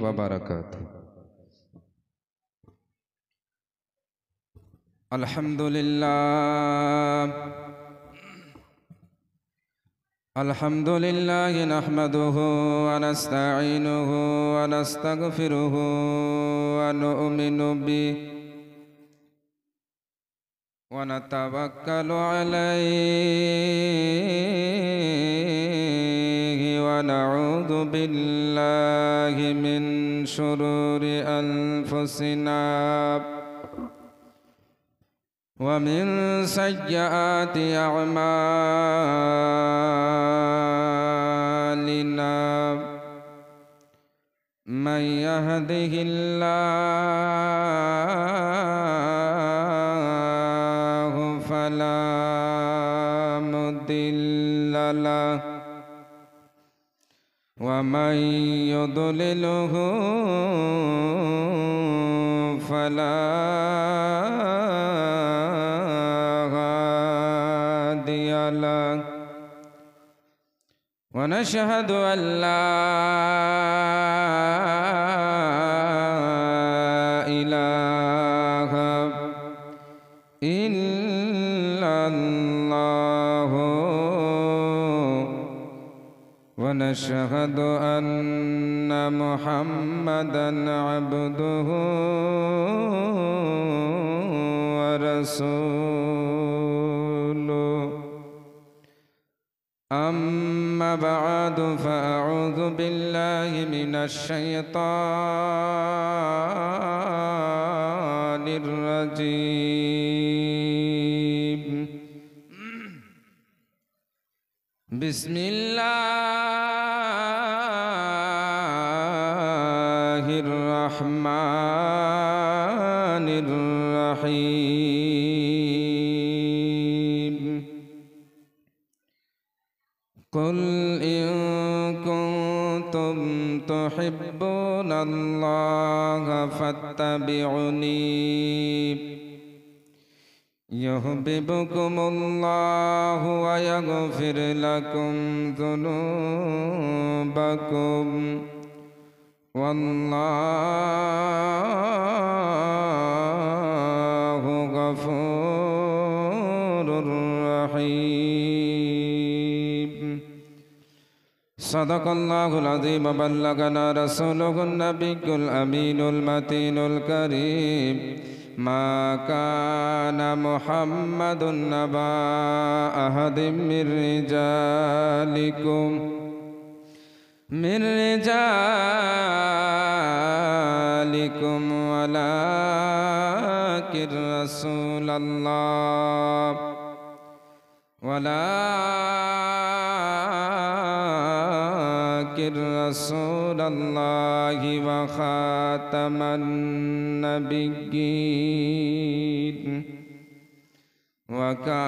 वबरकातुहू। अल्हम्दुलिल्लाह नहमदुहु व नस्तईनुहु व नस्तगफिरुहु व नु'मिनु बिही व नतवक्कलु अलैहि व नऊज़ु बिल्लाहि मिन शुरूरि अनफुसिना व मिन सय्यिआति अअमालिना मन यहदिहिल्लाहु फला मुदिल्ल लहु व मन युद्लिलहु फला हादिय लहु व नशहदु अन ला इलाहा इल्लल्लाहु व नशहदु अन्ना मुहम्मदन अब्दुहु व रसूलुहु। अम्मा बअदु फ़अऊज़ु बिल्लाहि मिनश शैतानिर रजीम। बिस्मिल्लाहिर रहमानिर रहीम। कुल इन कुंतुम तुहिब्बुनल्लाह फत्तबिउनी युहब्बिबुकुमुल्लाहु व यगफिर लकुम ज़ुनूबकुम वल्लाहु गफूरुर रहीम। सदक़ल्लाहुल अज़ीम व बल्लगना रसूलुहुन नबियुल अमीनुल मतीनुल करीम। मा काना मुहम्मदुन नबा अहदिम मिर रिजालिकुम वलाकिन रसूलल्लाह रसूलल्लाहि व खातमन नबिय्यीन व कानल्लाहु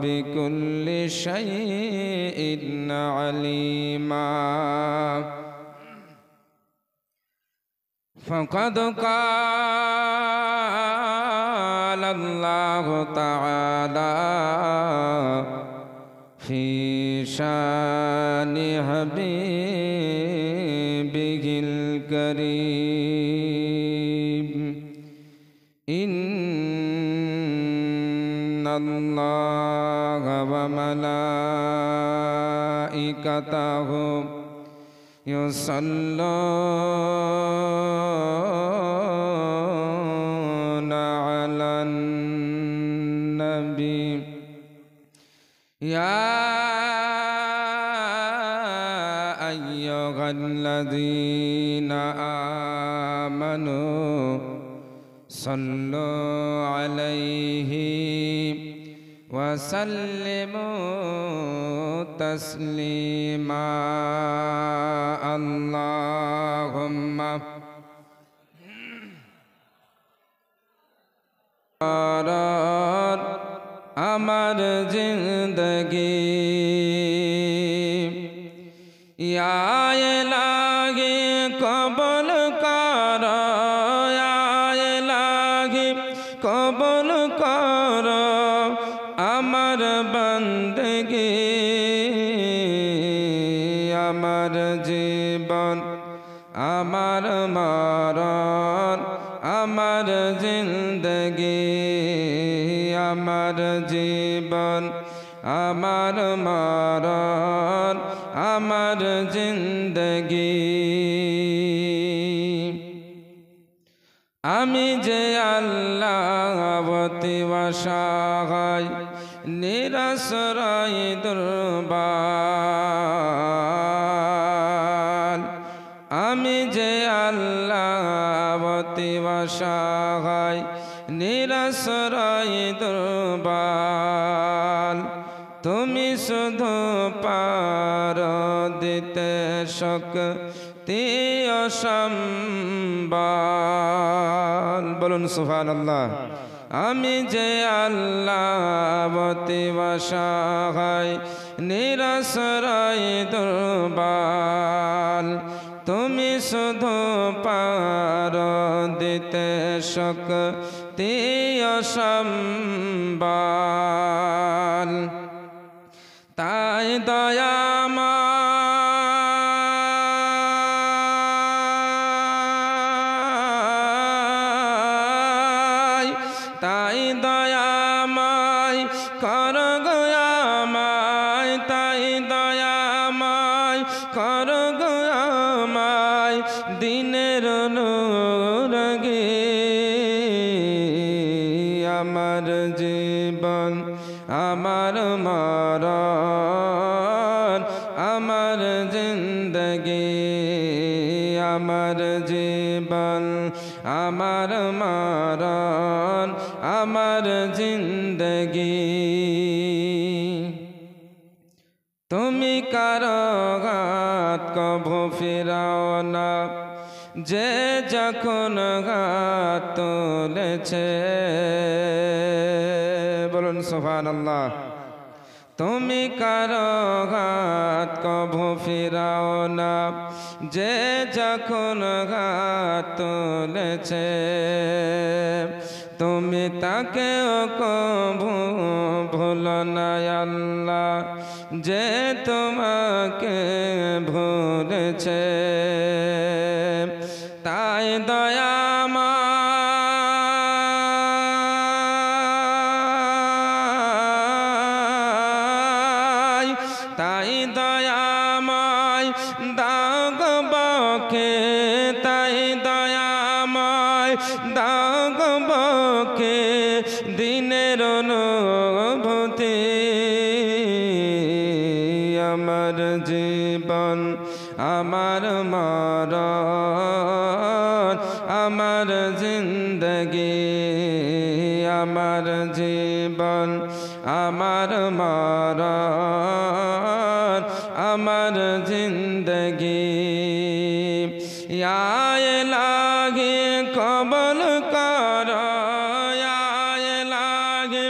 बिकुल्लि शैइन अलीमा। फ़क़द क़ालल्लाहु तआला फ़ी शानि हबीबिहिल करीम। इन्नल्लाहा व मलाइकतहु युसल्लूना अलन नबी या अय्युहल्लज़ीना आमनू सल्लु अलैहि व सल्लिमू तस्लीमा। अल्लाहुम्मा আমার जिंदगी या इलाही कबूल कर, या इलाही कबूल कर আমার बंदगी আমার জীবন আমার মরণ আমার জিন্দগি আমার জীবন আমার মরণ আমার জিন্দগি আমি যে আল্লাহ অতি অসহায় নিরাশ্রয় দুর্বল আমি যে আল্লাহ অতি অসহায় নিরাশ্রয় দুর্বল তুমি শুধু পার দিতে শক্তি অসম্বল বলুন সুবহানাল্লাহ আমি যে আল্লাহ অতি অসহায় নিরাশ্রয় দুর্বল তুমি শুধু পার দিতে শক্তি অসম্বল তাই তাই দয়াময় কর গো আমায় তাই দয়াময় কর গো আমায় দিনের অনুরাগে আমার জীবন আমার মরণ আমার জিন্দগি আমার জীবন আমার মরণ আমার জিন্দগি তুমি কারো ঘাত কভু ফিরাও না যে যখন ঘাত তুলেছে বলুন সুবহানাল্লাহ তুমি কারো ঘাত কভু ফিরাও না যে যখন ঘাত তুলেছে তুমি তাকেও কভু ভুলো না আল্লাহ যে তোমাকে ভুলেছে তাই তাই দয়াময় দাও গো বকে তাই দয়াময় দাও গো বকে দিনের অনুভূতি আমার জীবন আমার মরণ আমার জিন্দগি আমার জীবন আমার মরণ আমার জিন্দগি ইয়া ইলাহি কবুল কর ইয়া ইলাহি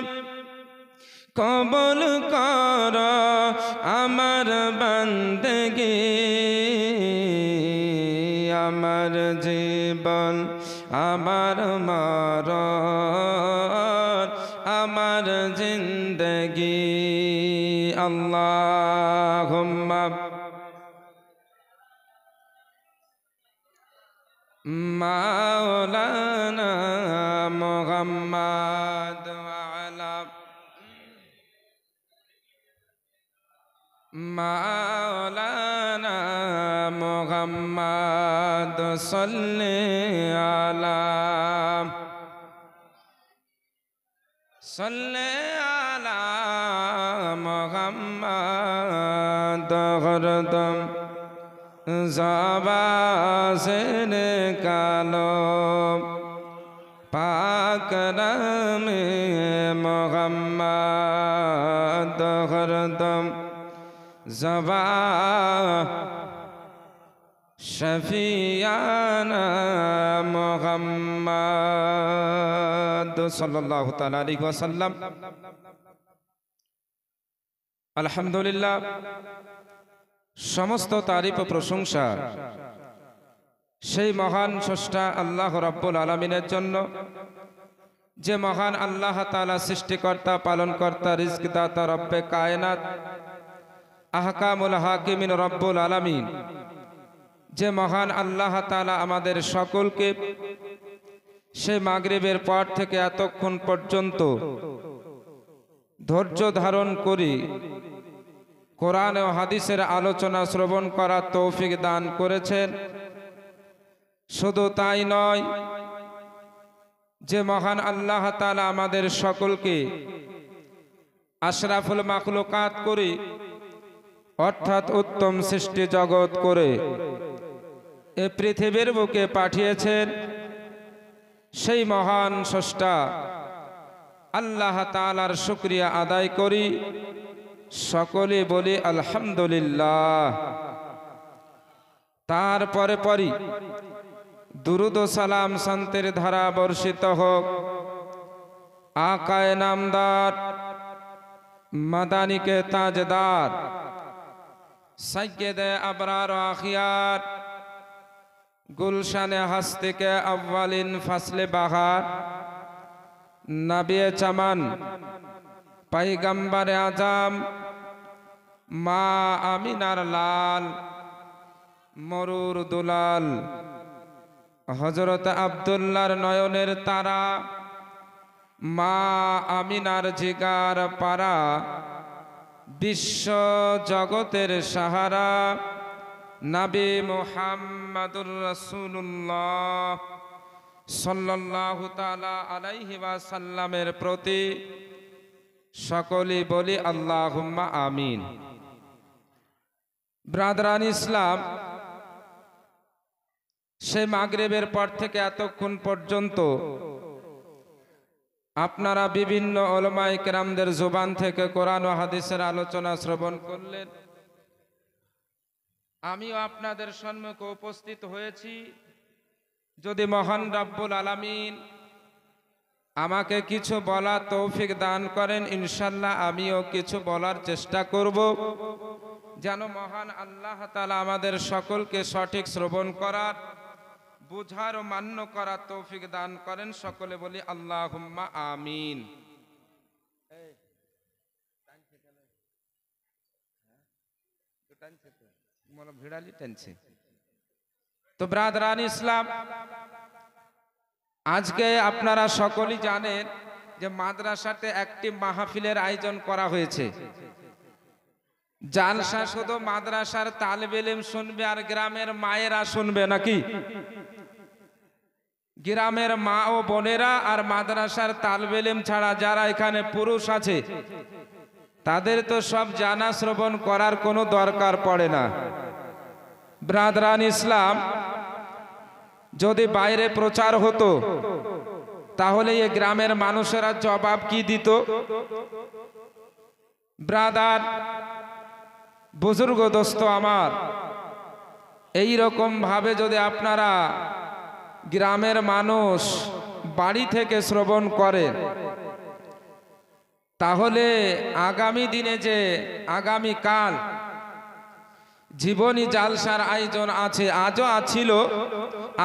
কবুল কর আমার বন্দগি আমার জীবন আমার মরণ আমার জিন্দগি আল্লাহুম্মা মাওলানা মুহাম্মদ ওয়া আলা মাওলানা মুহাম্মদ সাল্লি আলা মুহাম্মদ হরদম জবান কালো পাক নামে মুহাম্মদ হরদম জবান শফিয়ানা মুহাম্মদ সাল্লাল্লাহু তাআলা আলাইহি ওয়াসাল্লাম। আলহামদুলিল্লাহ, সমস্ত তারিফ ও প্রশংসা সেই মহান স্রষ্টা আল্লাহ রাব্বুল আলামিনের জন্য, যে মহান আল্লাহ তাআলা সৃষ্টিকর্তা, পালনকর্তা, রিজক দাতা, রব্বে কায়নাত, আহকামুল হাকিমিন রব্বুল আলামিন যে মহান আল্লাহ তাআলা আমাদের সকলকে সে মাগরিবের পর থেকে এতক্ষণ পর্যন্ত ধৈর্য ধারণ করি কোরআন ও হাদিসের আলোচনা শ্রবণ করার তৌফিক দান করেছেন। শুধু তাই নয়, যে মহান আল্লাহ তাআলা আমাদের সকলকে আশরাফুল মাখলুকাত করে অর্থাৎ উত্তম সৃষ্টি জগৎ করে এ পৃথিবীর বুকে পাঠিয়েছেন, সেই মহান স্রষ্টা আল্লাহ তাআলার শুকরিয়া আদায় করি, সকলে বলি আলহামদুলিল্লাহ। তারপরে পরি দুরুদ ও সালাম শান্তির ধারা বর্ষিত হোক আকায়ে নামদার মাদানিকে তাজদার সৈয়দে আবরার ও আখিয়ার গুলশানে হস্তিকে আউয়ালিন ফাসলে বাহার নবিয়ে চামান পয়গম্বর আজম মা আমিনার লাল মরুর দুলাল হযরত আব্দুল্লাহর নয়নের তারা মা আমিনার জিগার পারা বিশ্ব জগতের সাহারা নবী মুহাম্মদুর রাসূলুল্লাহ সাল্লাল্লাহু তাআলা আলাইহি ওয়াসাল্লামের প্রতি সকলে বলি আল্লাহুম্মা আমিন। ব্রাদারান ইসলাম, সে মাগরিবের পর থেকে এতক্ষণ পর্যন্ত আপনারা বিভিন্ন উলামায়ে কেরামদের জবান থেকে কোরআন ও হাদিসের আলোচনা শ্রবণ করলেন। আমিও আপনাদের সম্মুখে উপস্থিত হয়েছি। যদি মহান রব্বুল আলামিন আমাকে কিছু বলার তৌফিক দান করেন, ইনশাআল্লাহ আমিও কিছু বলার চেষ্টা করব, যেন মহান আল্লাহ তাআলা আমাদের সকলকে সঠিক শ্রবণ করার, বুঝার ও মান্য করার তৌফিক দান করেন। সকলে বলি আল্লাহুম্মা আমিন। তো ব্রাদারান ইসলাম, আজকে আপনারা সকলেই জানেন যে মাদ্রাসাতে একটি মাহফিলের আয়োজন করা হয়েছে। জালসা শুধু মাদ্রাসার তালেবে ইলম শুনবে আর গ্রামের মায়েরা শুনবে নাকি? গ্রামের মা ও বোনেরা আর মাদ্রাসার তালেবে ইলম ছাড়া যারা এখানে পুরুষ আছে তাদের তো সব জানা শ্রবণ করার কোনো দরকার পড়ে না। ব্রাদারান ইসলাম, যদি বাইরে প্রচার হতো তাহলে এই গ্রামের মানুষেরা জবাব কি দিত? ব্রাদার, বুজুর্গ দোস্ত আমার, এই রকম ভাবে যদি আপনারা গ্রামের মানুষ বাড়ি থেকে শ্রবণ করেন তাহলে আগামী দিনে যে আগামী কাল জীবনী জালসার আয়োজন আছে, আজও আছিল,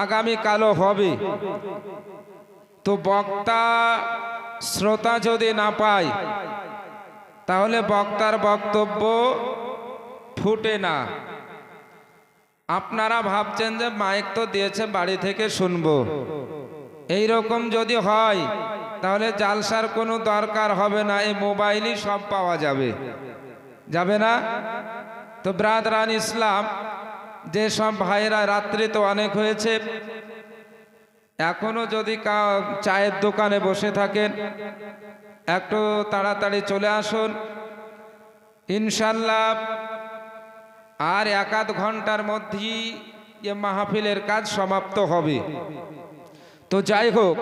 আগামী কালও হবে। তো বক্তা শ্রোতা যদি না পায় তাহলে বক্তার বক্তব্য ফুটে না। আপনারা ভাবছেন যে মাইক তো দিয়েছে বাড়ি থেকে শুনবো, এই রকম যদি হয় তাহলে জালসার কোনো দরকার হবে না, এই মোবাইলই সব পাওয়া যাবে, যাবে না? তো ব্রাদারান ইসলাম, যে সব ভাইরা, রাত্রি তো অনেক হয়েছে, এখনো যদি চায়ের দোকানে বসে থাকেন একটু তাড়াতাড়ি চলে আসুন, ইনশাল্লাহ আর এক আধ ঘন্টার মধ্যেই এ মাহফিলের কাজ সমাপ্ত হবে। তো যাই হোক,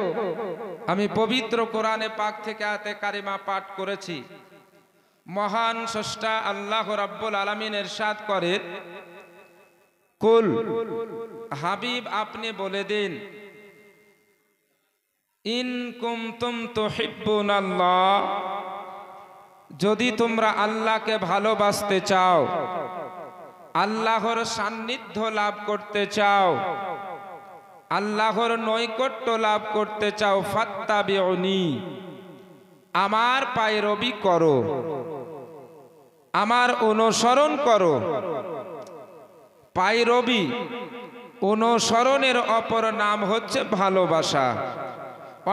আমি পবিত্র কোরআনে পাক থেকে আয়াতে কারিমা পাঠ করেছি। মহান স্রষ্টা আল্লাহ রাব্বুল আলামিন ইরশাদ করে, কুল, হাবিব আপনি বলে দিন, ইন কুনতুম তুহিব্বুনাল্লাহ, যদি তোমরা আল্লাহকে ভালোবাসতে চাও, আল্লাহর সান্নিধ্য লাভ করতে চাও, আল্লাহর নৈকট্য লাভ করতে চাও, ফাত্তাবিউনি, আমার পায়রবি করো। আমার অনুসরণ করো। পায়রবি, অনুসরণের অপর নাম হচ্ছে ভালোবাসা,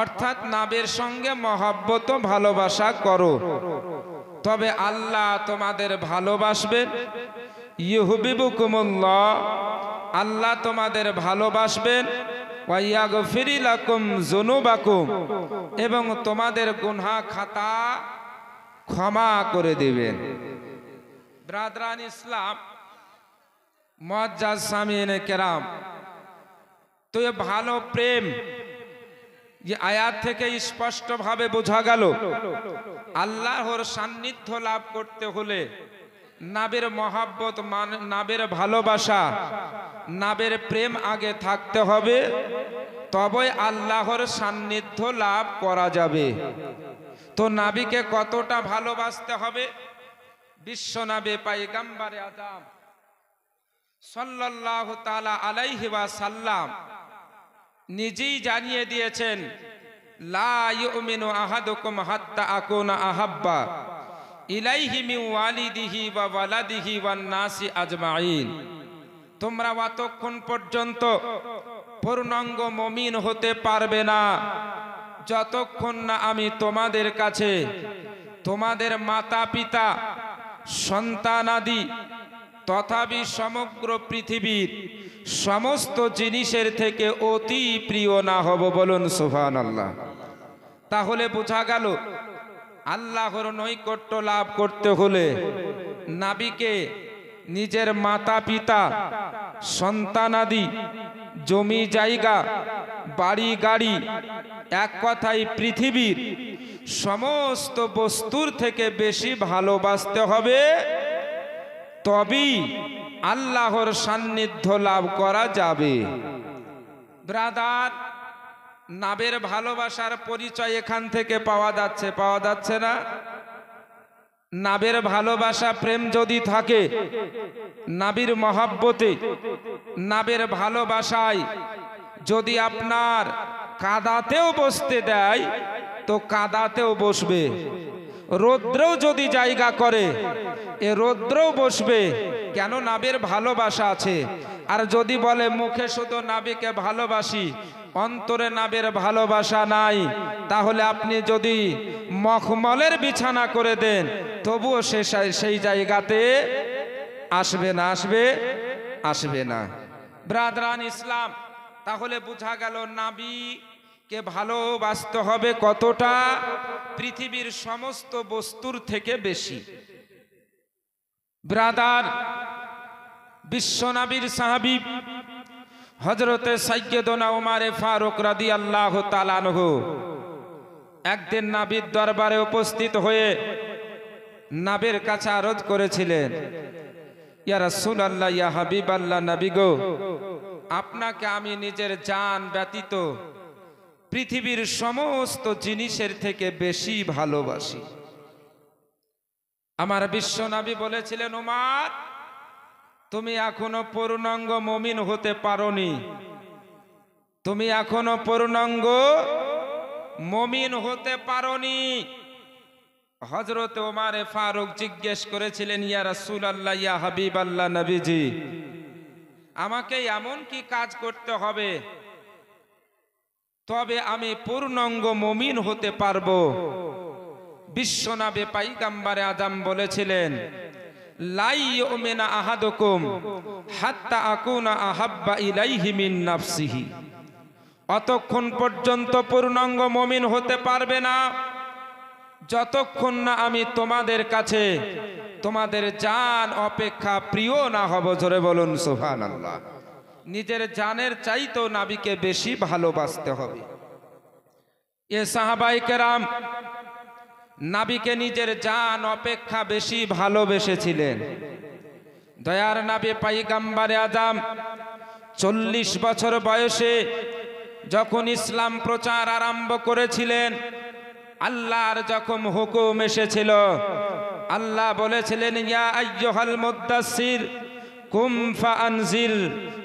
অর্থাৎ নবীর সঙ্গে মহব্বত ভালোবাসা করো, তবে আল্লাহ তোমাদের ভালোবাসবেন। ইউহিব্বুকুমুল্লাহ, আল্লাহ তোমাদের ভালোবাসবেন। ওয়া ইয়াগফির লাকুম যুনুবাকুম, এবং তোমাদের গুনাহ খাতা ক্ষমা করে দিবেন। ব্রাদারান ইসলাম, মুআজ্জাজ সামিঈনে কেরাম, তো এ ভালো প্রেম যে আয়াত থেকে স্পষ্টভাবে বোঝা গেল আল্লাহর সান্নিধ্য লাভ করতে হলে নবীর মহব্বত, নবীর ভালোবাসা, নবীর প্রেম আগে থাকতে হবে, তবেই আল্লাহর সান্নিধ্য লাভ করা যাবে। তো নবীকে কতটা ভালোবাসতে হবে? বিশ্ব নবী পয়গম্বরে আযম সাল্লাল্লাহু তাআলা আলাইহি ওয়াসাল্লাম নিজেই জানিয়ে দিয়েছেন, লা ইউমিনু আহাদুকুম হাত্তা আকুনা আহাব্বা ইলাইহি মিন ওয়ালিদিহি ওয়া ওয়ালাদিহি ওয়ান নাসি আজমাইন। তোমরা অতক্ষণ পর্যন্ত পূর্ণাঙ্গ মুমিন হতে পারবে না যতক্ষণ না আমি তোমাদের কাছে তোমাদের মাতা পিতা, সন্তানাদি তথাপি সমগ্র পৃথিবীর সমস্ত জিনিসের থেকে অতি প্রিয় না হব। বলুন সুবহানাল্লাহ। তাহলে বোঝা গেল আল্লাহর নৈকট্য লাভ করতে হলে নবীকে নিজের মাতা পিতা, সন্তানাদি, জমি জায়গা, বাড়ি গাড়ি, এক কথায় পৃথিবীর সমস্ত বস্তুর থেকে বেশি ভালোবাসতে হবে, তবেই আল্লাহর সান্নিধ্য লাভ করা যাবে। ব্রাদার, নবীর ভালোবাসার পরিচয় এখান থেকে পাওয়া যাচ্ছে না? নবীর ভালোবাসা, প্রেম যদি থাকে, নবীর মহব্বতে, নবীর ভালোবাসায় যদি আপনার কাদাতেও বসতে দেয় তো কাদাতেও বসবে, রৌদ্রেও যদি জায়গা করে এ রৌদ্রেও বসবে। কেন? নবীর ভালোবাসা আছে। আর যদি বলে মুখে শুধু নবীকে ভালোবাসি, অন্তরে নবীর ভালোবাসা নাই, তাহলে আপনি যদি মখমলের বিছানা করে দেন তবুও সেই জায়গাতে আসবে না। ব্রাদারান ইসলাম, তাহলে বোঝা গেল নবীকে ভালোবাসতে হবে কতটা? পৃথিবীর সমস্ত বস্তুর থেকে বেশি। ব্রাদার, বিশ্বনবীর সাহাবী হযরতে সাইয়্যিদুনা উমর ফারুক রাদিয়াল্লাহু তাআলা আনহু একদিন নবীর দরবারে উপস্থিত হয়ে নবীর কাছে আরজ করেছিলেন, ইয়া রাসূলুল্লাহ, ইয়া হাবিবাল্লাহ, নবী গো, আপনাকে আমি নিজের জান ব্যতীত পৃথিবীর সমস্ত জিনিসের থেকে বেশি ভালোবাসি। আমার বিশ্ব নবী বলেছিলেন, উমর, তুমি এখনো পূর্ণাঙ্গ মুমিন হতে পারোনি, তুমি এখনো পূর্ণাঙ্গ মুমিন হতে পারোনি। হযরত ওমর ফারুক জিজ্ঞেস করেছিলেন, ইয়া রাসূলুল্লাহ, ইয়া হাবিবাল্লাহ, নবীজি, আমাকে এমন কি কাজ করতে হবে তবে আমি পূর্ণাঙ্গ মুমিন হতে পারবো? বিশ্বনবী পয়গম্বরে আযম বলেছিলেন, লা ইউমিনু আহাদুকুম হাত্তা আকুনা আহাব্বা ইলাইহি মিন নাফসিহি। অতক্ষণ পর্যন্ত পূর্ণাঙ্গ মুমিন হতে পারবে না যতক্ষণ না আমি তোমাদের কাছে তোমাদের জান অপেক্ষা প্রিয় না হব। জোরে বলুন সুবহানাল্লাহ। নিজের জানের চাইতেও নবীকে বেশি ভালোবাসতে হবে। এ সাহাবায়ে কেরাম নবীকে নিজের জান অপেক্ষা বেশি ভালোবেসেছিলেন। দয়ার নবী পয়গম্বরে আযম 40 বছর বয়সে যখন ইসলাম প্রচার আরম্ভ করেছিলেন, আল্লাহর যখন হুকুম এসেছিল, আল্লাহ বলেছিলেন, ইয়া আইয়ুহাল মুদ্দাসসির কুম ফাআনজির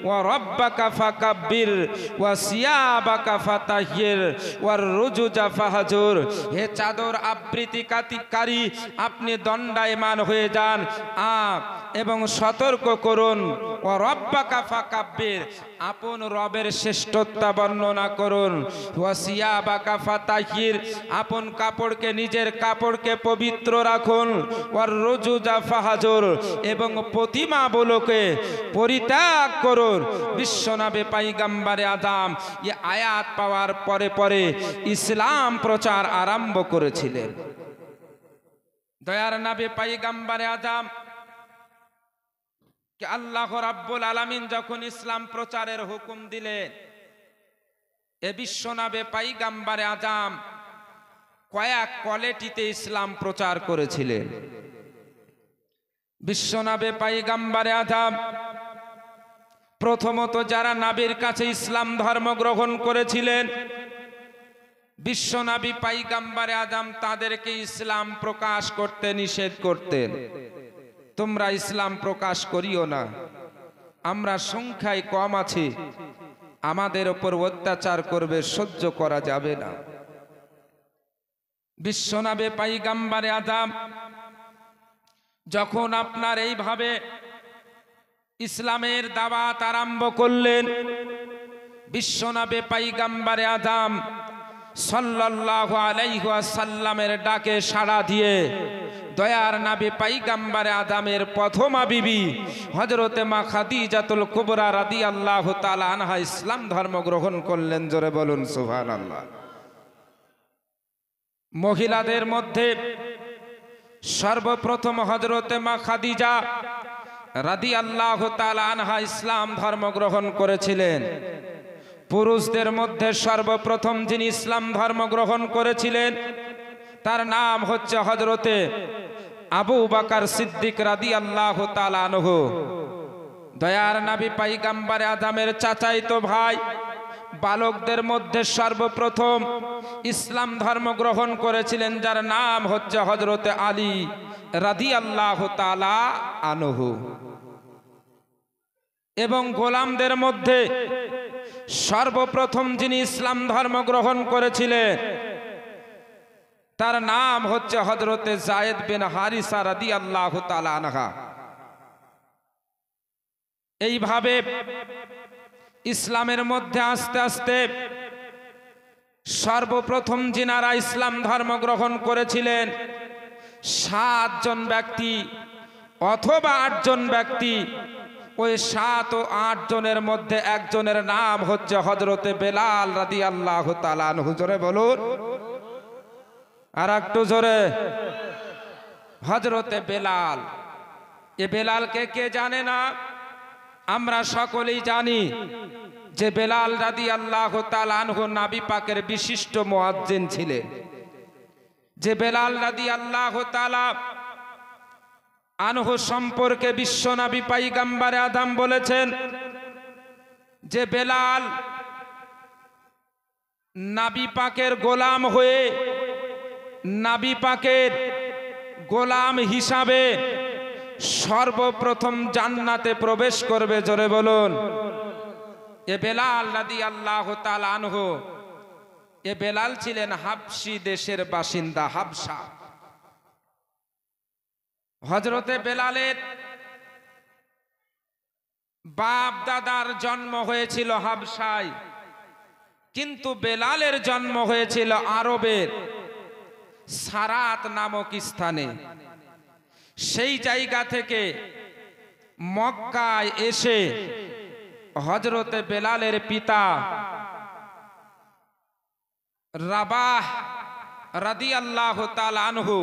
ওয়া রাব্বাকা ফাকাব্বির ওয়া সিয়াবাকা ফাতাহির ওয়ার রুজুজা ফাহাজুর। হে চাদর আবৃত্তিকারী, আপনি দণ্ডায়মান হয়ে যান এবং সতর্ক করুন। ওয়া রাব্বাকা ফাকাব্বির, আপন রবের শ্রেষ্ঠত্ব বর্ণনা করুন। ওয়া সিয়াবাকা ফাতাহির, আপন কাপড়কে, নিজের কাপড়কে পবিত্র রাখুন। ওয়ার রুজুজা ফাহাজুর, এবং প্রতিমাগুলোকে পরিত্যাগ করুন। বিশ্বনবী পয়গম্বরে আযম এই আয়াত পাওয়ার পরে পরে ইসলাম প্রচার আরম্ভ করেছিলেন। দয়ার নবী পয়গম্বরে আযম কে আল্লাহ রাব্বুল আলামিন যখন ইসলাম প্রচারের হুকুম দিলেন, এ বিশ্বনবী পয়গম্বরে আযম কয়েক কোয়ালিটিতে ইসলাম প্রচার করেছিলেন। বিশ্বনবী পয়গম্বরে আযম প্রথমত যারা নবীর কাছে ইসলাম ধর্ম গ্রহণ করেছিলেন, বিশ্বনবী পয়গম্বরে আযম তাদেরকে ইসলাম প্রকাশ করতে নিষেধ করতেন। তোমরা ইসলাম প্রকাশ করিও না, আমরা সংখ্যায় কম আছি, আমাদের উপর অত্যাচার করবে, সহ্য করা যাবে না। বিশ্বনবী পয়গম্বরে আযম যখন আপনার এইভাবে ইসলামের দাওয়াত আরম্ভ করলেন, বিশ্বনবী পয়গম্বরে আযম সাল্লাল্লাহু আলাইহি ওয়াসাল্লামের ডাকে সাড়া দিয়ে দয়ার নবী পয়গম্বরে আযমের প্রথমা বিবি হযরতে মা খাদিজাতুল কুবরা রাদিয়াল্লাহু তাআলা আনহা ইসলাম ধর্ম গ্রহণ করলেন। জোরে বলুন সুবহানাল্লাহ। মহিলাদের মধ্যে সর্বপ্রথম হযরতে মা খাদিজা রাদিয়াল্লাহু তাআলা আনহা ইসলাম ধর্ম গ্রহণ করেছিলেন। পুরুষদের মধ্যে সর্বপ্রথম যিনি ইসলাম ধর্ম গ্রহণ করেছিলেন তার নাম হচ্ছে হযরতে আবু বকর সিদ্দিক রাদিয়াল্লাহু তাআলা আনহু। দয়ার নবী পয়গম্বরে আযমের চাচাতো ভাই। বালকদের মধ্যে সর্বপ্রথম ইসলাম ধর্ম গ্রহণ করেছিলেন যার নাম হচ্ছে হযরতে আলী রাদিয়াল্লাহু তাআলা আনহু। এবং গোলামদের মধ্যে সর্বপ্রথম যিনি ইসলাম ধর্ম গ্রহণ করেছিলেন তার নাম হচ্ছে হযরতে যায়েদ বিন হারিসা রাদিয়াল্লাহু তাআলা আনহা। এইভাবে ইসলামের মধ্যে আস্তে আস্তে সর্বপ্রথম যিনারা ইসলাম ধর্ম গ্রহণ করেছিলেন 7 জন ব্যক্তি অথবা 8 জন ব্যক্তি। ওই 7 ও 8 জনের মধ্যে একজনের নাম হচ্ছে হযরতে বেলাল রাদিয়াল্লাহু তাআলা আনহু। জোরে বলুন, আর একটু জোরে। হযরতে বেলাল, এ বেলালকে কে জানে না? আমরা সকলেই জানি যে বেলাল রাদিয়াল্লাহু তাআলা আনহু নবী পাকের বিশিষ্ট মুয়াজ্জিন ছিলেন। যে বেলাল রাদিয়াল্লাহু তাআলা আনহু সম্পর্কে বিশ্বনবী পয়গম্বরে আযম বলেছেন যে বেলাল নবী পাকের গোলাম হয়ে নবী পাকের গোলাম হিসাবে সর্বপ্রথম জান্নাতে প্রবেশ করবে। জোরে বলুন। এ বেলাল রাদিয়াল্লাহু তাআলা আনহু, এ বেলাল ছিলেন হাবশী দেশের বাসিন্দা, হাবশা। হযরতে বেলালের বাপ দাদার জন্ম হয়েছিল হাবশায়, কিন্তু বেলালের জন্ম হয়েছিল আরবের সারাত নামক স্থানে। সেই জায়গা থেকে মক্কায় এসে হযরতে বেলালের পিতা রাবাহ রাদিয়াল্লাহু তাআলা আনহু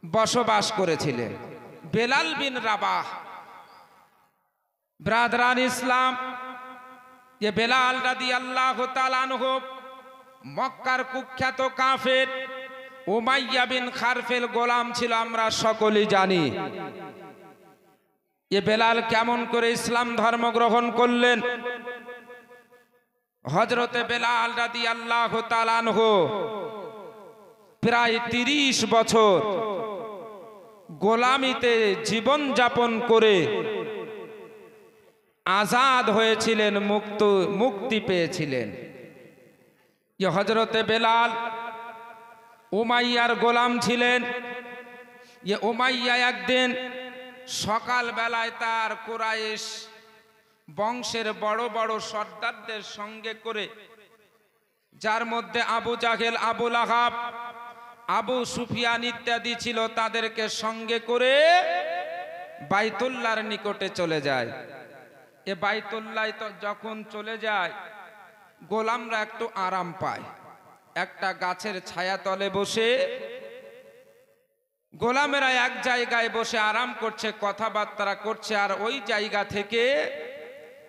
বসবাস করেছিলেন। বেলাল বিন রাবাহ, ব্রাদারান ইসলাম, যে বেলাল রাদিয়াল্লাহু তাআলা আনহু মক্কার কুখ্যাত কাফের উমাইয়া বিন খারফের গোলাম ছিল, আমরা সকলেই জানি। এ বেলাল কেমন করে ইসলাম ধর্ম গ্রহণ করলেন? হযরতে বেলাল রাদিয়াল্লাহু তাআলা আনহু প্রায় 30 বছর গোলামিতে জীবন যাপন করে আজাদ হয়েছিলেন, মুক্তি পেয়েছিলেন। যে হযরতে বেলাল উমাইয়ার গোলাম ছিলেন। যে উমাইয়া একদিন সকাল বেলায় তার কুরাইশ বংশের বড় বড় সর্দারদের সঙ্গে করে, যার মধ্যে আবু জাহেল, আবু লাহাব, আবু সুফিয়ান ইত্যাদি ছিল, তাদেরকে সঙ্গে করে বাইতুল্লাহর নিকটে চলে যায়। এ বাইতুল্লাহ যখন চলে যায়, গোলামরা একটু আরাম পায়। একটা গাছের ছায়াতলে বসে গোলামেরা এক জায়গায় বসে আরাম করছে, কথাবার্তা করছে। আর ওই জায়গা থেকে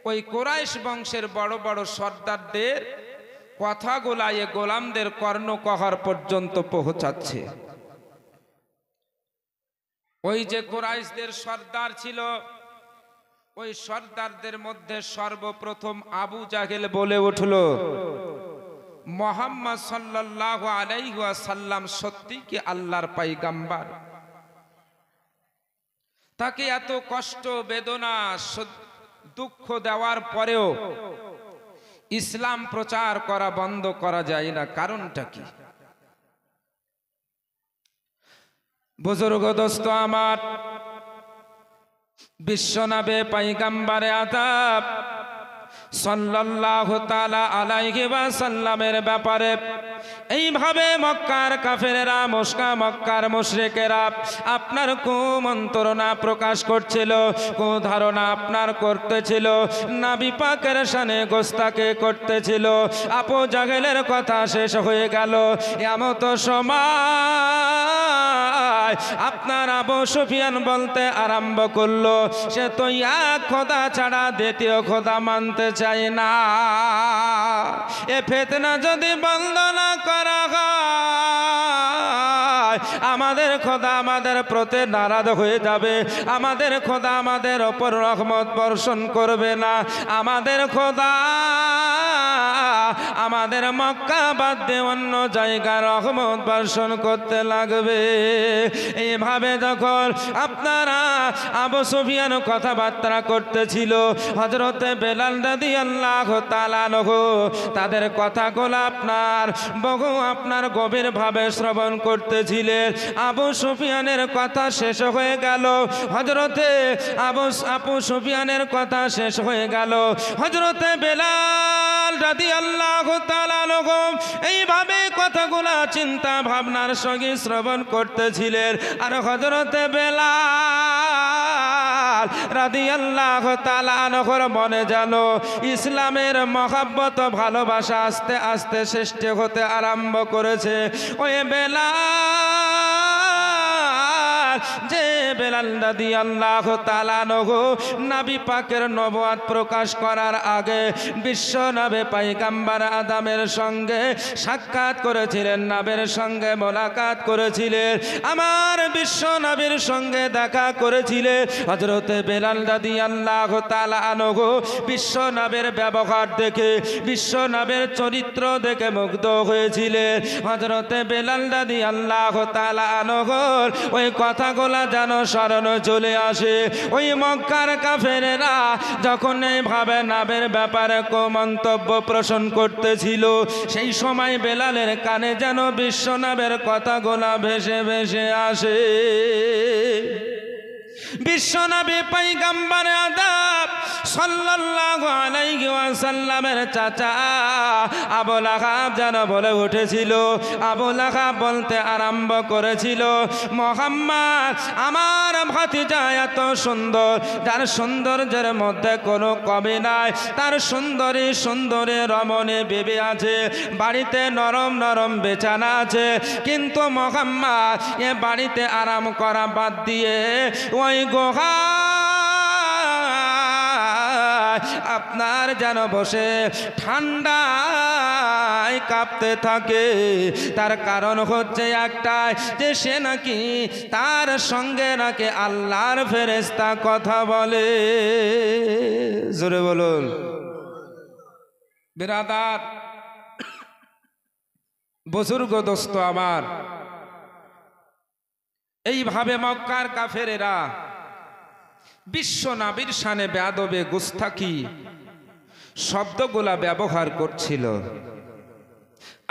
ওই কুরাইশ বংশের বড় বড় সর্দারদের কথাগুলা এ গোলামদের কর্ণকহর পর্যন্ত পৌঁছাচ্ছে। ওই যে কুরাইশদের সর্দার ছিল, ওই সর্দারদের মধ্যে সর্বপ্রথম আবু জাহেল বলে উঠল, মুহাম্মদ সাল্লাল্লাহু আলাইহি ওয়াসাল্লাম সত্যি কি আল্লাহর পয়গম্বর? তাকে এত কষ্ট বেদনা দুঃখ দেওয়ার পরেও ইসলাম প্রচার করা বন্ধ করা যায় না, কারণটা কি? বুজুর্গ দোস্ত আমার, বিশ্বনবী পয়গম্বরে আদব সাল্লাল্লাহু তাআলা আলাইহি ওয়াসাল্লামের ব্যাপারে এইভাবে মক্কার কাফেরেরা, মক্কার মুশরিকেরা আপনার কুমন্ত্রণা প্রকাশ করছিল, কুধারণা আপনার করতেছিল, নবী পাকের শানে গোস্তাকে করতেছিল। আবু জাহেলের কথা শেষ হয়ে গেল। এমত সময় আপনার আবু সুফিয়ান বলতে আরম্ভ করলো, সে তো এক খোদা ছাড়া দ্বিতীয় খোদা মানতে চায় না। এ ফিতনা যদি বন্ধ না করা হয়, আমাদের খোদা আমাদের প্রতি নারাজ হয়ে যাবে, আমাদের খোদা আমাদের ওপর রহমত বর্ষণ করবে না, আমাদের খোদা আমাদের মক্কা বাদ দিয়ে অন্য জায়গায় রহমত বর্ষণ করতে লাগবে। এইভাবে যখন আপনারা আবু সুফিয়ান কথাবার্তা করতেছিল, হযরতে বেলাল রাদিয়াল্লাহু তাআলা আনহু তাদের কথাগুলো আপনার গভীরভাবে শ্রবণ করতেছিলেন। আবু সুফিয়ানের কথা শেষ হয়ে গেল, হযরতে আবু সুফিয়ানের কথা শেষ হয়ে গেল, হযরতে বেলাল রাদিয়াল্লাহু তাআলা আনহু এইভাবে কথাগুলা চিন্তা ভাবনার সঙ্গে শ্রবণ করতেছিলেন। আর হযরতে বেলাল রাদিয়াল্লাহু তাআলা আনহুর মনে যেন ইসলামের মহব্বত, ভালোবাসা আস্তে আস্তে সৃষ্টি হতে আরম্ভ করেছে। ওই বেলাল, যে বেলাল রাদিয়াল্লাহু তাআলা আনহু নবী পাকের নবুয়ত প্রকাশ করার আগে বিশ্ব নবী পয়গম্বর আদমের সঙ্গে সাক্ষাৎ করেছিলেন, নবীর সঙ্গে মোলাকাত করেছিলেন, আমার বিশ্ব নবীর সঙ্গে দেখা করেছিলেন। হযরতে বেলাল রাদিয়াল্লাহু তাআলা আনহু বিশ্ব নবীর ব্যবহার দেখে, বিশ্ব নবীর চরিত্র দেখে মুগ্ধ হয়েছিলেন। হযরতে বেলাল রাদিয়াল্লাহু তাআলা আনহুর ওই কথাগুলা যেন স্মরণে চলে আসে। ওই মক্কার কাফেরেরা যখন এইভাবে নবীর ব্যাপারে মন্তব্য পোষণ করতেছিল, সেই সময় বেলালের কানে যেন বিশ্ব নবীর কথাগুলা ভেসে ভেসে আসে। বিশ্বনবী পয়গম্বর আদব সাল্লাল্লাহু আলাইহি ওয়াসাল্লামের চাচা আবু লাহাব যেন বলে উঠেছিল, আবু লাহাব বলতে আরম্ভ করেছিল, মুহাম্মদ আমার ভাতিজা এত সুন্দর, যার সৌন্দর্যের মধ্যে কোনো কমি নাই, তার সুন্দরী রমণী বিবি আছে, বাড়িতে নরম নরম বিছানা আছে, কিন্তু মুহাম্মদ এ বাড়িতে আরাম করা বাদ দিয়ে ওই গুহা আপনার যেন বসে ঠান্ডায় কাঁপতে থাকে। তার কারণ হচ্ছে একটাই, যে সে নাকি তার সঙ্গে নাকি আল্লাহর ফেরেশতা কথা বলে। জোরে বলুন বিরাদার, বুজুর্গ দোস্ত আমার, এইভাবে মক্কার কাফেরেরা বিশ্ব নবীর শানে বেয়াদবে গুস্তাখি শব্দগুলা ব্যবহার করছিল।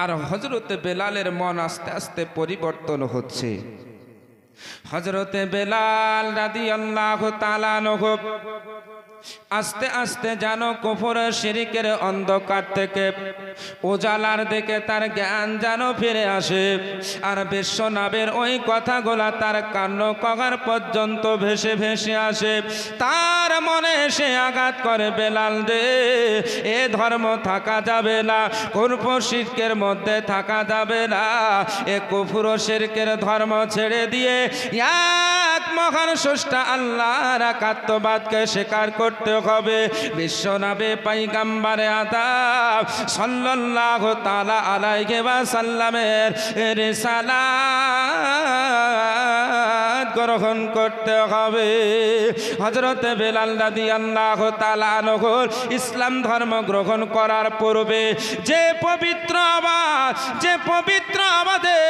আর হযরতে বেলালের মন আস্তে আস্তে পরিবর্তন হচ্ছে। হযরতে বেলাল রাদিয়াল্লাহু তাআলা আনহু আস্তে আস্তে যেন কুফর শিরকের অন্ধকার থেকে উজালার দিকে তার জ্ঞান যেন ফিরে আসে। আর বিশ্ব নবীর ওই কথাগুলা তার কান কগার পর্যন্ত ভেসে ভেসে আসে। তার মনে এসে আঘাত করে, বেলাল রে, এ ধর্ম থাকা যাবে না, কুফর শিরকের মধ্যে থাকা যাবে না। এ কুফর শিরকের ধর্ম ছেড়ে দিয়ে এক মহান স্রষ্টা আল্লাহর একাত্মবাদকে স্বীকার করতে হবে। বিশ্বনবী পয়গম্বরে আদম সাল্লাল্লাহু তাআলা আলাইহি ওয়াসাল্লামের রিসালাত গ্রহণ করতে হবে। হযরতে বেলাল রাদিয়াল্লাহু তাআলা আনহু ইসলাম ধর্ম গ্রহণ করার পূর্বে যে পবিত্র আবাদে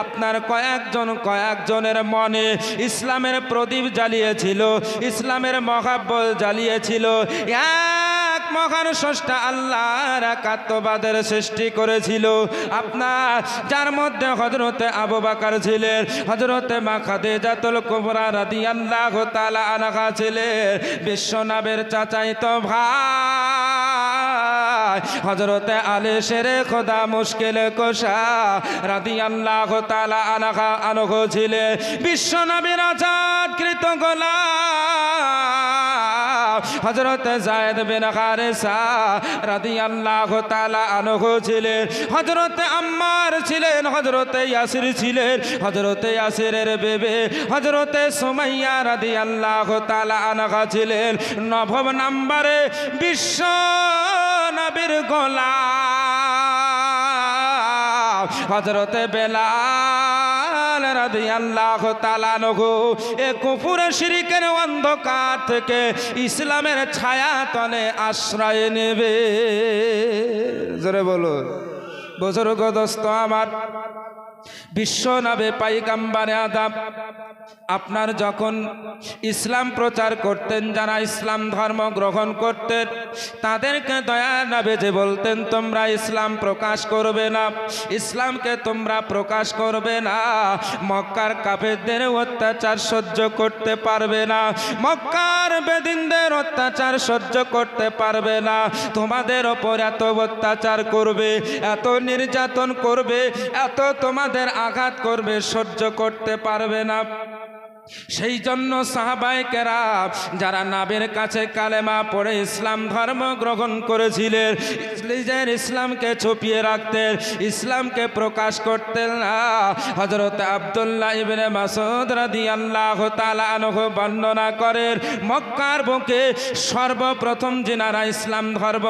আপনার কয়েকজনের মনে ইসলামের প্রদীপ জ্বালিয়েছিল, ইসলামের মহাব্বত জ্বালিয়েছিল। এক মহান স্রষ্টা আল্লাহর একাত্মবাদের সৃষ্টি করেছিল আপনার, যার মধ্যে হযরতে আবু বকর ছিলেন, হযরতে মা খাদিজাতুল কুবরা রাদিয়াল্লাহু তাআলা আনহা ছিলেন, বিশ্বনবীর চাচাতো ভাই হযরতে আলী শেরে খোদা মুশকিল কুশা রাদিয়াল্লাহু তাআলা আনহু ছিলেন, বিশ্বনবীর আজাদকৃত গোলাম হযরতে যায়েদ বিন হারেসা রাদিয়াল্লাহু তাআলা আনহু ছিলেন, হযরতে আম্মার ছিলেন, হযরতে ইয়াসির ছিলেন, হযরতে ইয়াসিরের বেবে হযরতে সুমাইয়া রাদিয়াল্লাহু তাআলা আনহা ছিলেন। নবম নম্বরে বিশ্ব নবীর গোলাম হযরতে বেলাল রাদিয়াল্লাহু তাআলা আনহু এ কুফর শিরকের অন্ধকার থেকে ইসলামের ছায়া তলে আশ্রয় নেবে। জোরে বলো বুজুর্গ দোস্ত আমার, বিশ্ব নবী পয়গম্বরে আদম আপনার যখন ইসলাম প্রচার করতেন, যারা ইসলাম ধর্ম গ্রহণ করতেন তাদেরকে দয়া নবী যে বলতেন, তোমরা ইসলাম প্রকাশ করবে না, ইসলামকে তোমরা প্রকাশ করবে না, মক্কার কাফেরদের অত্যাচার সহ্য করতে পারবে না, মক্কার বেদিনদের অত্যাচার সহ্য করতে পারবে না, তোমাদের ওপর এত অত্যাচার করবে, এত নির্যাতন করবে, এত তোমাদের আঘাত করবে, সহ্য করতে পারবে না। সেই জন্য সাহাবায়ে কেরাম যারা নবীর কাছে কালেমা পড়ে ইসলাম ধর্ম গ্রহণ করেছিলেন, নিজের ইসলামকে ছুপিয়ে রাখতেন, ইসলামকে প্রকাশ করতেন না। হযরত আব্দুল্লাহ ইবনে মাসউদ রাদিয়াল্লাহু তাআলা আনহু বর্ণনা করেন, মক্কার বুকে সর্বপ্রথম যিনারা ইসলাম ধর্ম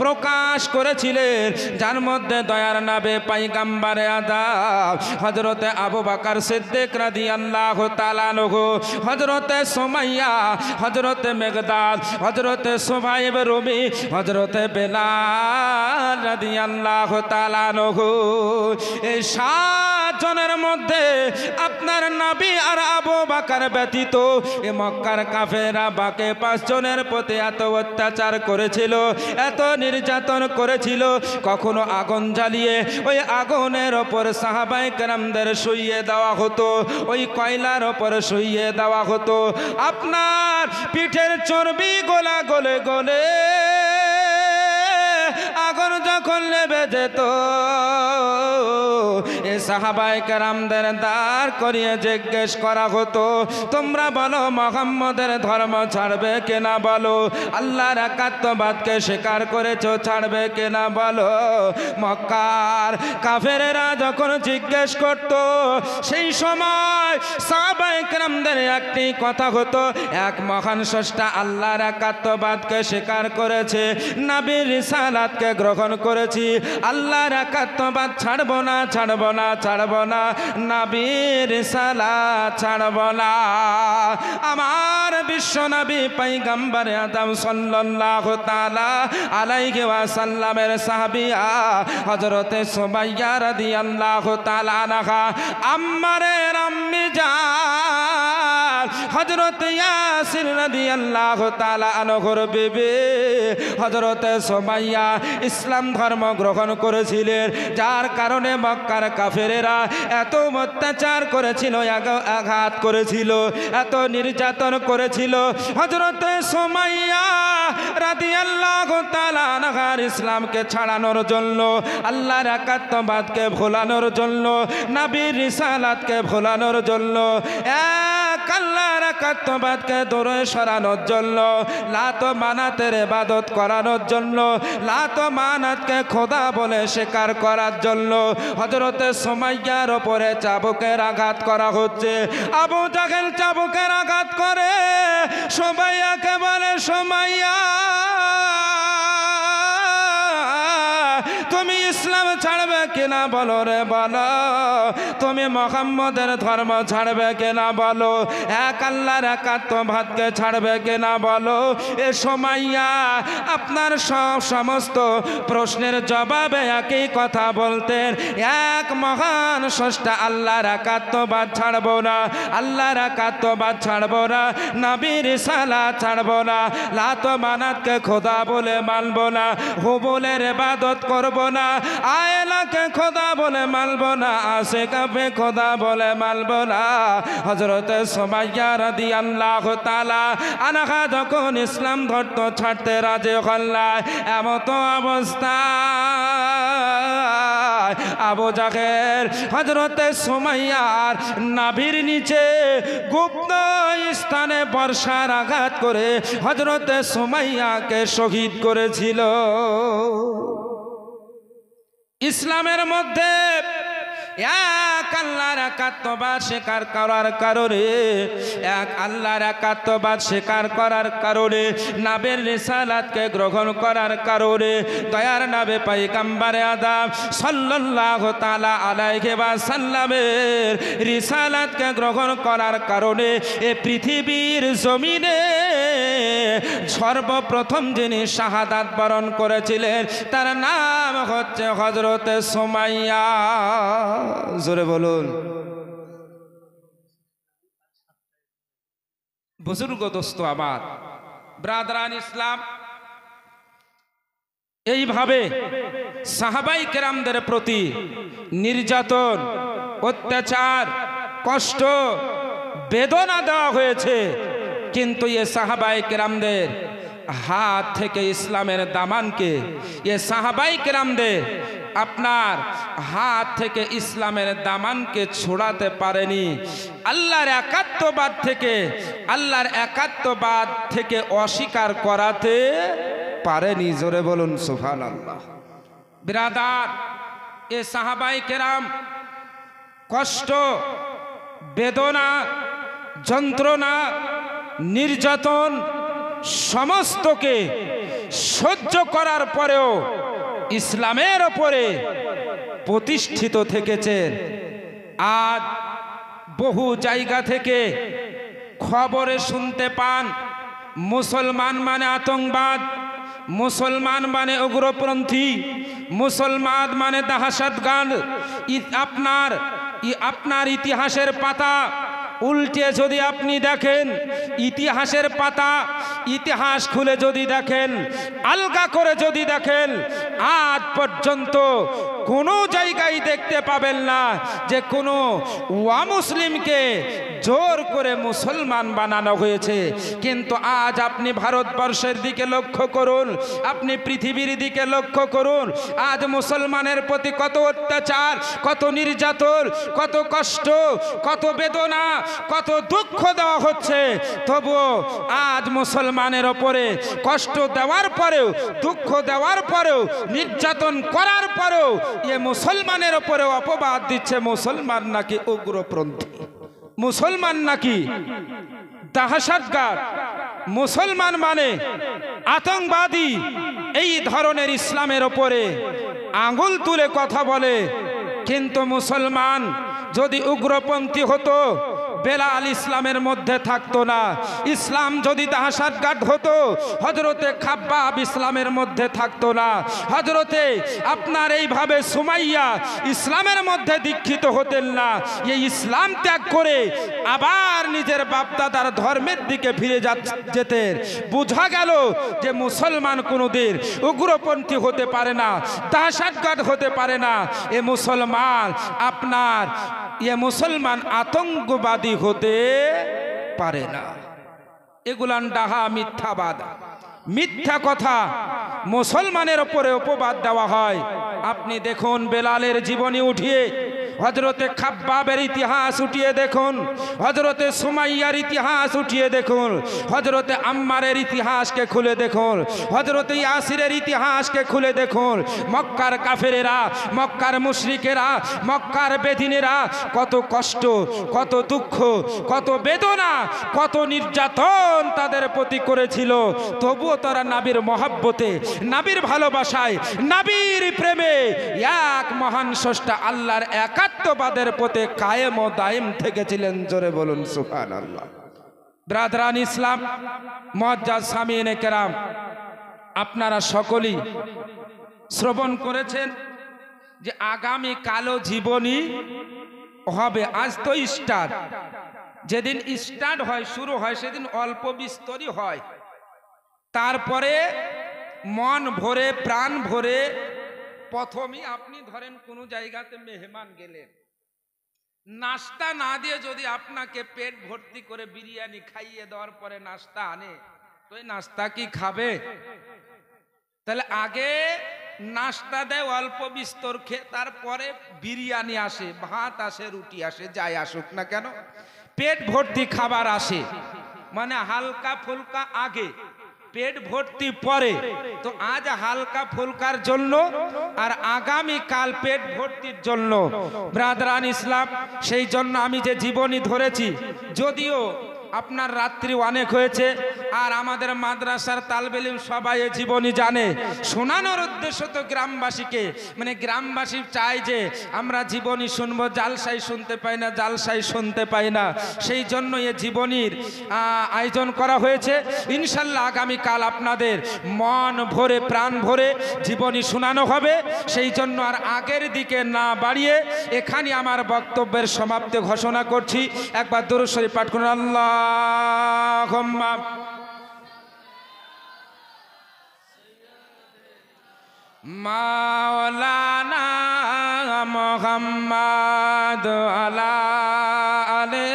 প্রকাশ করেছিলেন, যার মধ্যে দয়ার নবী পয়গম্বরে আদম হযরতে আবু বকর সিদ্দিক রাদিয়াল্লাহু তাআলা আনহু, হযরতে সুমাইয়া, হযরতে মেগদাদ, হযরতে সুবাইব রুমি, হযরতে বেলাল রাদিয়াল্লাহু তাআলা আনহু, এই 7 জনের মধ্যে আপনার নবী আর আবু বকর ব্যতীত এই মক্কার কাফেররা বাকি 5 জনের প্রতি এত অত্যাচার করেছিল, এত নির্যাতন করেছিল, কখনো আগুন জ্বালিয়ে ওই আগুনের ওপর সাহাবায়ে কেরামদের শুইয়ে দেওয়া হতো, ওই কয়লার ওপর শুইয়ে দেওয়া হতো, আপনার পিঠের চর্বি গলা গলে গলে আগুন যখন লেবে যেত, এ সাহাবায়ে কেরামদের দাঁড় করিয়ে জিজ্ঞেস করা হতো, তোমরা বলো মুহাম্মদের ধর্ম ছাড়বে কিনা, বলো আল্লাহর একাত্মবাদকে স্বীকার করেছো, ছাড়বে কিনা বলো। মক্কার কাফেরেরা যখন জিজ্ঞেস করত, সেই সময় সাহাবায়ে কেরামদের একটি কথা হতো, এক মহান স্রষ্টা আল্লাহর একাত্মবাদকে স্বীকার করেছে, নবীর রিসালাতকে গ্রহণ করেছি, আল্লাহর একাত্মবাদ ছাড়ব না, ছাড়ব না, ছাড়ব না, নবীর রিসালাত ছাড়ব না। আমার বিশ্ব নবী পয়গম্বরে আদম সাল্লাল্লাহু তাআলা আলাইহি ওয়াসাল্লামের সাহাবিয়া হযরতে সুমাইয়া রাদিয়াল্লাহু তাআলা আনহা আম্মারের আম্মি জান হযরত ইয়াসির রাদিয়াল্লাহু তাআলা আনহুর বিবি হযরত সুমাইয়া ইসলাম ধর্ম গ্রহণ করেছিলেন, যার কারণে মক্কার কাফেরেরা এত অত্যাচার করেছিল, আঘাত করেছিল, এত নির্যাতন করেছিল। হযরত সুমাইয়া রাদিয়াল্লাহু তাআলা আনহার ইসলামকে ছাড়ানোর জন্য, আল্লাহর একাত্মবাদকে ভোলানোর জন্য, নবীর রিসালাতকে ভোলানোর জন্য, এক আল্লাহর একাত্মবাদকে দূরে সরানোর জন্য, লাত মানাতের ইবাদত করানোর জন্য, লাত মানাতকে খোদা বলে স্বীকার করার জন্য হযরত সুমাইয়ার উপরে চাবুকের আঘাত করা হচ্ছে। আবু জাহেল চাবুকের আঘাত করে সুমাইয়াকে বলে, সুমাইয়া তুমি ইসলাম ছাড়বে কিনা বলো রে, বলো। তুমি মুহাম্মদের ধর্ম ছাড়বে কিনা বলো। এক আল্লাহর একাত্মবাদকে ছাড়বে কিনা বলো। এ সুমাইয়া আপনার সমস্ত প্রশ্নের জবাবে একই কথা বলতেন, এক মহান স্রষ্টা আল্লাহর একাত্মবাদ ছাড়বো না, আল্লাহর একাত্মবাদ ছাড়বো না, নবীর রিসালাত ছাড়বো না, লাত মানাতকে খোদা বলে মানবো না, হুবলের ইবাদত করবো না, আয়লাকে খোদা বলে মানবো না, আশিকাকে খোদা বলে মানবো না। হযরত সুমাইয়া রাদিয়াল্লাহু তাআলা আনহা যখন ইসলাম ধর্ম ছাড়তে রাজি হলেন, এমত অবস্থা আবু জাহেল হযরত সুমাইয়ার নাভির নিচে গুপ্ত স্থানে বর্ষার আঘাত করে হযরত সুমাইয়াকে শহীদ করেছিল। ইসলামের মধ্যে এক আল্লাহর একাত্মবাদ স্বীকার করার কারণে, এক আল্লাহর একাত্মবাদ স্বীকার করার কারণে, নবীর রিসালাতকে গ্রহণ করার কারণে, দয়ার নবী পয়গম্বরে আদম সাল্লাল্লাহু তাআলা আলাইহি ওয়াসাল্লামের রিসালাতকে গ্রহণ করার কারণে এই পৃথিবীর জমিনে সর্বপ্রথম যিনি শাহাদাত বরণ করেছিলেন তার নাম হচ্ছে হযরত সুমাইয়া। জোরে বলুন। বুজুর্গ দোস্ত আমার, ব্রাদারান ইসলাম, এইভাবে সাহাবাই কেরামদের প্রতি নির্যাতন, অত্যাচার, কষ্ট, বেদনা দেওয়া হয়েছে, কিন্তু এ সাহাবাই কেরামদের হাত থেকে ইসলামের দামানকে, এ সাহাবাই কেরামদের আপনার হাত থেকে ইসলামের দামানকে ছড়াতে পারেনি। আল্লাহর একাত্মবাদ থেকে অস্বীকার করাতে পারেনি। জোরে বলুন সুবহানাল্লাহ। বিরাদার, এ সাহাবাই কেরাম কষ্ট, বেদনা, যন্ত্রণা, নির্যাতন সমস্তকে সহ্য করার পরেও ইসলামের ওপরে প্রতিষ্ঠিত থেকেছেন। আজ বহু জায়গা থেকে খবরে শুনতে পান মুসলমান মানে আতঙ্কবাদ, মুসলমান মানে উগ্রপন্থী, মুসলমান মানে দাহাশতগার্দ। আপনার ইতিহাসের পাতা উল্টে যদি আপনি দেখেন, ইতিহাসের পাতা, ইতিহাস খুলে যদি দেখেন, আলগা করে যদি দেখেন, আজ পর্যন্ত কোনো জায়গায় দেখতে পাবেন না যে কোনো অমুসলিমকে জোর করে মুসলমান বানানো হয়েছে। কিন্তু আজ আপনি ভারতবর্ষের দিকে লক্ষ্য করুন, আপনি পৃথিবীর দিকে লক্ষ্য করুন, আজ মুসলমানের প্রতি কত অত্যাচার, কত নির্যাতন, কত কষ্ট, কত বেদনা, কত দুঃখ দেওয়া হচ্ছে। তবুও আজ মুসলমানের ওপরে কষ্ট দেওয়ার পরেও, দুঃখ দেওয়ার পরেও, নির্যাতন করার পরেও এ মুসলমানের ওপরে অপবাদ দিচ্ছে মুসলমান নাকি উগ্রপন্থী, মুসলমান নাকি দাহাশতগার্দ, মুসলমান মানে আতঙ্কবাদী। এই ধরনের ইসলামের ওপরে আঙ্গুল তুলে কথা বলে। কিন্তু মুসলমান যদি উগ্রপন্থী হতো, বেলাল ইসলামের মধ্যে থাকতো না। ইসলাম যদি দাহশতগার্দ হতো, হযরতে খাব্বাব ইসলামের মধ্যে থাকতো না। হযরতে আপনার এইভাবে সুমাইয়া ইসলামের মধ্যে দীক্ষিত হতেন না। এই ইসলাম ত্যাগ করে আবার নিজের বাপদাদার ধর্মের দিকে ফিরে যেতেন। বোঝা গেল যে মুসলমান কোনোদিন উগ্রপন্থী হতে পারে না, দাহশতগার্দ হতে পারে না। এ মুসলমান আপনার মুসলমান আতঙ্কবাদী হতে পারে না। এগুলান ডাহা মিথ্যাবাদ, মিথ্যা কথা মুসলমানের উপরে অপবাদ দেওয়া হয়। আপনি দেখুন বেলালের জীবনী উঠিয়ে হযরতে খাব্বাবের ইতিহাস উঠিয়ে দেখুন, হযরতে সুমাইয়ার ইতিহাস উঠিয়ে দেখুন, হযরতে আম্মারের ইতিহাসকে খুলে দেখুন, হযরতে ইয়াসিরের ইতিহাসকে খুলে দেখুন। মক্কার কাফেরেরা, মক্কার মুশরিকেরা, মক্কার বেদিনেরা কত কষ্ট, কত দুঃখ, কত বেদনা, কত নির্যাতন তাদের প্রতি করেছিল। তবুও তারা নবীর মহব্বতে, নবীর ভালোবাসায়, নবীর প্রেমে এক মহান স্রষ্টা আল্লাহর একাত্মবাদের পথে কায়েম ও দায়েম থেকেছিলেন। জোরে বলুন সুবহানাল্লাহ। ব্রাদারান ইসলাম, মুআজ্জাজ সামিঈনে কেরাম, আপনারা সকলেই শ্রবণ করেছেন যে আগামী কালো জীবনী হবে। আজ তো স্টার্ট, যেদিন স্টার্ট হয়, শুরু হয়, সেদিন অল্প বিস্তরই হয়। তারপরে মন ভরে, প্রাণ ভরে, প্রথমেই আপনি ধরেন কোনো জায়গাতে মেহমান গেলেন, নাস্তা না দিয়ে যদি আপনাকে পেট ভর্তি করে বিরিয়ানি খাইয়ে দেওয়ার পরে নাস্তা আনে, তো এই নাস্তা কি খাবে? তাহলে আগে নাস্তা দেয় অল্প বিস্তর খেয়ে, তারপরে বিরিয়ানি আসে, ভাত আসে, রুটি আসে, যাই আসুক না কেন পেট ভর্তি খাবার আসে। মানে হালকা ফুলকা আগে, পেট ভর্তি পরে। তো আজ হালকা ফুলকার জন্য আর আগামী কাল পেট ভর্তির জন্য। ব্রাদারান ইসলাম, সেই জন্য আমি যে জীবনী ধরেছি, যদিও আপনার রাত্রি অনেক হয়েছে আর আমাদের মাদ্রাসার তালবে ইলম সবাই এই জীবনী জানে, শোনানোর উদ্দেশ্য তো গ্রামবাসীকে, মানে গ্রামবাসী চায় যে আমরা জীবনী শুনবো, জালসাই শুনতে পাই না, জালসাই শুনতে পাই না। সেই জন্য এই জীবনীর আয়োজন করা হয়েছে। ইনশাল্লাহ আগামীকাল আপনাদের মন ভরে, প্রাণ ভরে জীবনী শোনানো হবে। সেই জন্য আর আগের দিকে না বাড়িয়ে এখানে আমার বক্তব্যের সমাপ্তি ঘোষণা করছি। একবার দরুদ শরীফ পাঠ করুন। আল্লাহুম্মা মাওলানা মুহাম্মদ আলা আলে